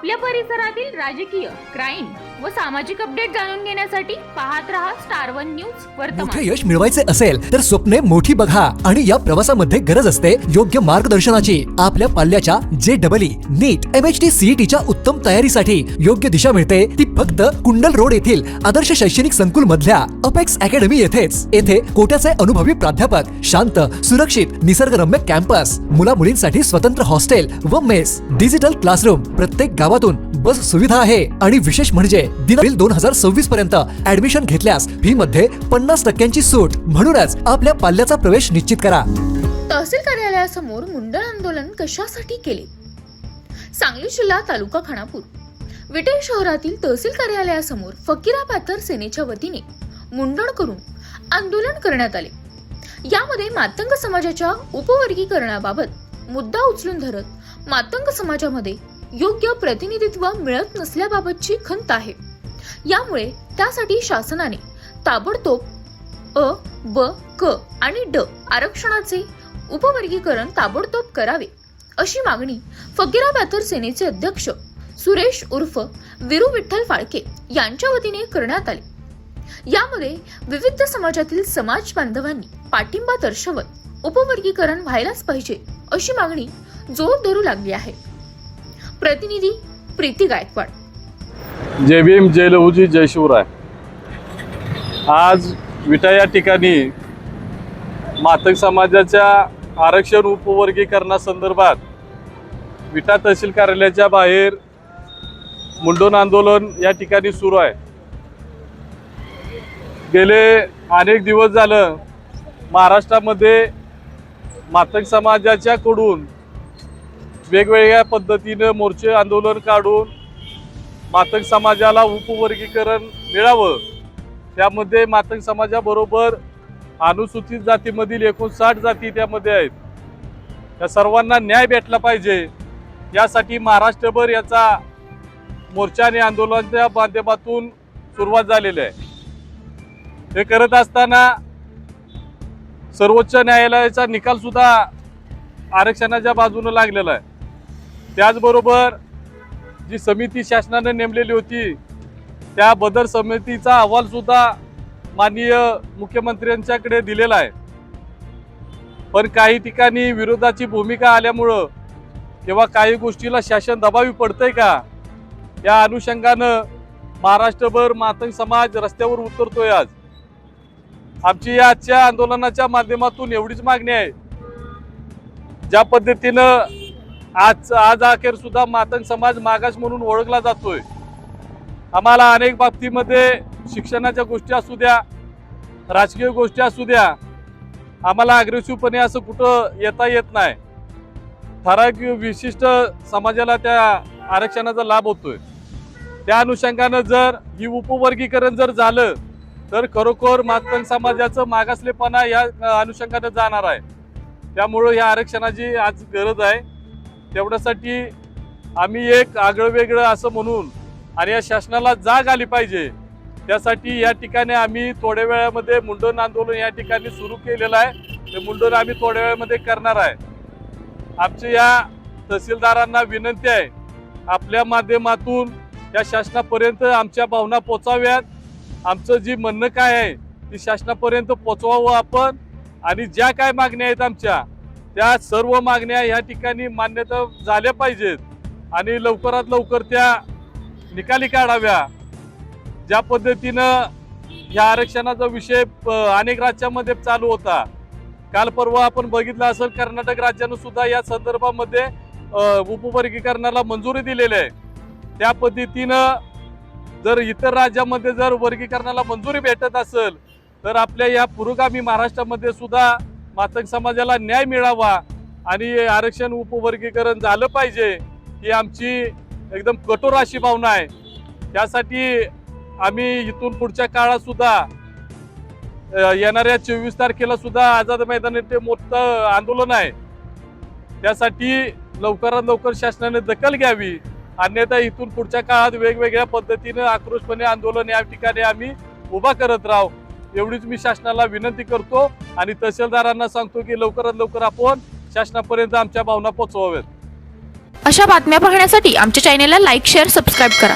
आपल्या परिसरातील राजकीय, क्राईम व सामाजिक अपडेट जाणून घेण्यासाठी पाहत रहा स्टार वन न्यूज वर्तमान। मोठे यश मिळवायचे असेल तर स्वप्ने मोठी बघा आणि या प्रवासामध्ये गरज असते योग्य मार्गदर्शनाची। आपल्या पाल्याच्या JEE, नीट, MHT, CETच्या उत्तम तयारीसाठी योग्य दिशा मिळते ती फक्त कुंडल रोड येथील आदर्श शैक्षणिक संकुल मधल्या अपेक्स अकॅडमी येथेच। येथे कोट्याचे अनुभवी प्राध्यापक, शांत, सुरक्षित, निसर्गरम्य कॅम्पस, मुला मुलींसाठी स्वतंत्र हॉस्टेल व मेस, डिजिटल क्लासरूम, प्रत्येक गावातून बस सुविधा आहे आणि विशेष म्हणजे दिन 2026 पर्यंत ऍडमिशन घेतल्यास फी मध्ये 50% सूट। म्हणूनच आपल्या पाल्याचा प्रवेश निश्चित करा। तहसील कार्यालयासमोर मुंडण आंदोलन कशासाठी केले? सांगली जिल्हा, तालुका खानापूर, विटे शहरातील तहसील कार्यालयासमोर फकीरा पॅथर सेनेच्या वतीने मुंडण करून आंदोलन करण्यात आले। यामध्ये मातंग समाजाच्या उपवर्गीकरणाबाबत मुद्दा उचलून धरत मातंग समाजामध्ये योग्य प्रतिनिधित्व मिळत नसल्याबाबतची खंत आहे। यामुळे त्यासाठी शासनाने ताबडतोब अ, ब, क आणि ड आरक्षणाचे उपवर्गीकरण ताबडतोब करावे अशी मागणी फकीरा पॅथर सेनेचे अध्यक्ष सुरेश उर्फ विरू विठ्ठल फाळके यांच्या वतीने करण्यात आले। यामध्ये विविध समाजातील समाज बांधवांनी पाठिंबा दर्शवत उपवर्गीकरण व्हायलाच पाहिजे अशी मागणी जोर धरू लागली आहे। प्रतिनिधी प्रीती गायकवाड। जय भीम, जय लहूजी, जय शिवराय। आज विटा या ठिकाणी मातंग समाजाच्या आरक्षण उपवर्गीकरणासंदर्भात विटा तहसील कार्यालयाच्या बाहेर मुंडन आंदोलन या ठिकाणी सुरू आहे। गेले अनेक दिवस झालं महाराष्ट्रामध्ये मातंग समाजाच्याकडून वेगवेगळ्या पद्धतीनं मोर्चे आंदोलन काढून मातंग समाजाला उपवर्गीकरण मिळावं, त्यामध्ये मातंग समाजाबरोबर अनुसूचित जातीमधील 59 जाती त्यामध्ये आहेत, त्या सर्वांना न्याय भेटला पाहिजे यासाठी महाराष्ट्रभर याचा मोर्चा आणि आंदोलनाच्या माध्यमातून सुरुवात झालेली आहे। हे करत असताना सर्वोच्च न्यायालयाचा निकाल सुद्धा आरक्षणाच्या बाजूने लागलेला आहे। त्याचबरोबर जी समिती शासनाने नेमलेली होती त्या बदल समितीचा अहवाल सुद्धा माननीय मुख्यमंत्र्यांच्याकडे दिलेला आहे, पण काही ठिकाणी विरोधाची भूमिका आल्यामुळं किंवा काही गोष्टीला शासन दबावी पडतंय का या अनुषंगानं महाराष्ट्रभर मातंग समाज रस्त्यावर उतरतोय। आज आमची या आजच्या आंदोलनाच्या माध्यमातून एवढीच मागणी आहे, ज्या पद्धतीनं आज अखेर सुद्धा मातंग समाज मागास म्हणून ओळखला जातोय। आम्हाला अनेक बाबतीमध्ये शिक्षणाच्या गोष्टी असू द्या, राजकीय गोष्टी असू द्या, आम्हाला अग्रेसिव्हपणे असं कुठं येता येत नाही। ठराविक विशिष्ट समाजाला त्या आरक्षणाचा लाभ होतोय। त्या अनुषंगानं जर ही उपवर्गीकरण जर झालं तर खरोखर मातंग समाजाचं मागासलेपणा या अनुषंगानं जाणार आहे। त्यामुळं या आरक्षणाची आज गरज आहे। तेवढ्यासाठी आम्ही एक आगळं वेगळं असं म्हणून आणि या शासनाला जाग आली पाहिजे त्यासाठी या ठिकाणी आम्ही थोड्या वेळामध्ये मुंडन आंदोलन या ठिकाणी सुरू केलेलं आहे। ते मुंडन आम्ही थोड्या वेळामध्ये करणार आहे। आमच्या या तहसीलदारांना विनंती आहे, आपल्या माध्यमातून या शासनापर्यंत आमच्या भावना पोचाव्यात। आमचं जी म्हणणं काय आहे ती शासनापर्यंत पोचवावं आपण, आणि ज्या काय मागण्या आहेत आमच्या त्या सर्व मागण्या या ठिकाणी मान्यता झाल्या पाहिजेत आणि लवकरात लवकर त्या निकाली काढाव्या। ज्या पद्धतीनं या आरक्षणाचा विषय अनेक राज्यांमध्ये चालू होता, काल परवा आपण बघितलं असेल कर्नाटक राज्यानं सुद्धा या संदर्भामध्ये उपवर्गीकरणाला मंजुरी दिलेली आहे। त्या पद्धतीनं जर इतर राज्यामध्ये जर वर्गीकरणाला मंजुरी भेटत असेल तर आपल्या या पुरोगामी महाराष्ट्रामध्ये सुद्धा मातंग समाजाला न्याय मिळावा आणि आरक्षण उपवर्गीकरण झालं पाहिजे ही आमची एकदम कठोर अशी भावना आहे। त्यासाठी आम्ही इथून पुढच्या काळात सुद्धा येणाऱ्या 24 तारखेला सुद्धा आझाद मैदानात ते मोठं आंदोलन आहे। त्यासाठी लवकरात लवकर शासनाने दखल घ्यावी, अन्यथा इथून पुढच्या काळात वेगवेगळ्या पद्धतीने आक्रोशपणे आंदोलन या ठिकाणी आम्ही उभा करत राहू एवढीच मी शासनाला विनंती करतो आणि तहसीलदारांना सांगतो की लवकरात लवकर आपण शासनापर्यंत आमच्या भावना पोहोचवाव्यात। अशा बातम्या पाहण्यासाठी आमच्या चॅनेलला लाईक, शेअर, सबस्क्राईब करा.